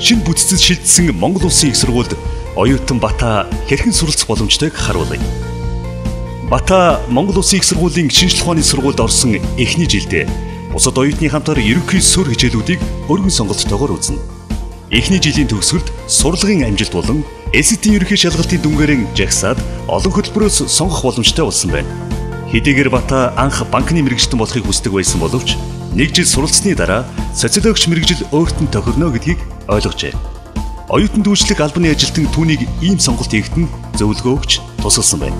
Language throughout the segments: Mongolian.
Шинэ бүтцэд шилжсэн Монгол Улсын их сургуульд оюутан Бата хэрхэн суралцах боломжтойг харуулъя. Бата Монгол Улсын их сургуулийн шинжлэх ухааны сургуульд орсон эхний жилдээ бусад оюутны хамтаар ерөнхий сур хичээлүүдийг өргөн сонголттойгоор үзнэ. Эхний жилийн төгсгөлд сурлагын амжилт болон SAT-ийн ерөнхий шалгалтын дүнгээрэн жагсаад олон хөтөлбөрөөс сонгох боломжтой болсон байна. Хэдийгээр Бата анх банкны мэргэжилтэн болохыг хүсдэг байсан боловч нэг жил суралцсны дараа социологч мэргэжил өөрт нь тохирно гэдгийг ойлгожээ. Оюутан дүүжлэг албаны ажилтан түүнийг ийм сонголт хийхэд нь зөвлөгөө өгч тусалсан байна.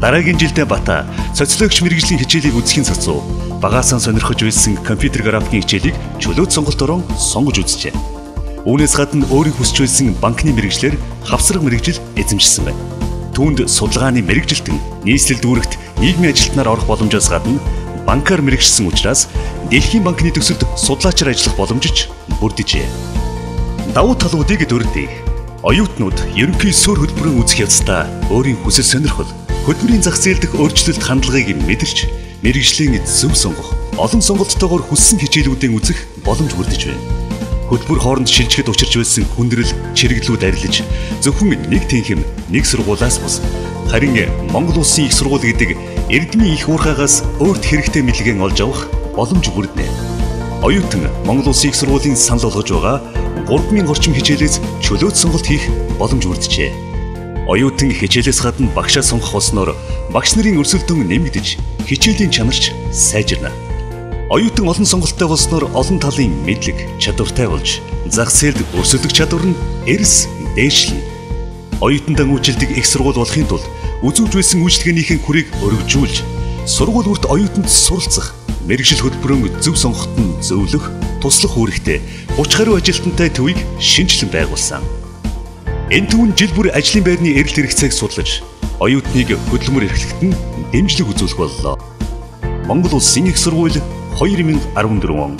Дараагийн жилдээ Бата социологч мэргэжлийн хичээлийг үзэхийн цацуу багаасаа сонирхож байсан компьютер графикийн хичээлийг чөлөөт сонголтоор сонгож үзжээ. Үүнээс гадна өөрийн хүсч байсан банкны мэргэжлэр хавсраг мэргэжил эзэмшсэн байна. Түүнд судалгааны мэргэжилтэн нийслэл дүүрэгт нийгмийн ажилтнаар орох боломжоос гадна банкар мэргэжсэн учраас Дэлхийн банкны төсөлд судлаачаар ажиллах боломжч бүрдэжээ. Давуу талуудыг дурдъя. Оюутнууд ерөнхий сур хөтөлбөрийн үзэх явцдаа өөрийн хүсэл сонирхол, хөтөлбөрийн зах зээл дэх өөрчлөлт хандлагыг мэдэрч, мэргэжлийн зөв сонгох, олон сонголттойгоор хүссэн хичээлүүдээ үзэх боломж бүрдэж байна. Хөтөлбөр хооронд шилжихэд учирч байсан хүндрэл, чирэглүүд арилж, зөвхөн нэг тэнхэм, нэг сургуулиас бус. Харин Монгол Улсын их сургууль гэдэг эрдмийн их уурхаагаас өөрт хэрэгтэй мэдлэгээ олж авах боломж бүрднэ. Оюутан Монгол Улсын их сургуулийн санал болгож байгаа 3000 орчим хичээлээс чөлөөт сонголт хийх боломж бүрджээ. Оюутан хичээлээс гадна багшаа сонгох болсноор багш нарын өрсөлдөөн нэмэгдэж, хичээлийн чанарч сайжирна. Оюутан олон сонголттой болсноор олон талын мэдлэг, чадвартай болж, зах зээлд өрсөлдөх чадвар нь эрс дээшлэнэ. Оюутандаа үйлчлдэг их сургууль болохын тулд үзүүлж байсан үйлчлэгээнийхэн хүрийг өргөжүүлж, сургууль бүрт оюутанд суралцах, мэргэжил хөтөлбөрөөр зөв сонгоход нь зөвлөх, туслах үүрэгтэй 30 гаруй ажилтнтай төвийг шинжилэн байгуулсан. Энэ төв нь жил бүр ажлын байрны эрэлт хэрэгцээг судлаж, оюутныг хөдөлмөр эрхлэхэд нь дэмжлэг үзүүлэх боллоо. Монгол Улсын их сургууль 2014 он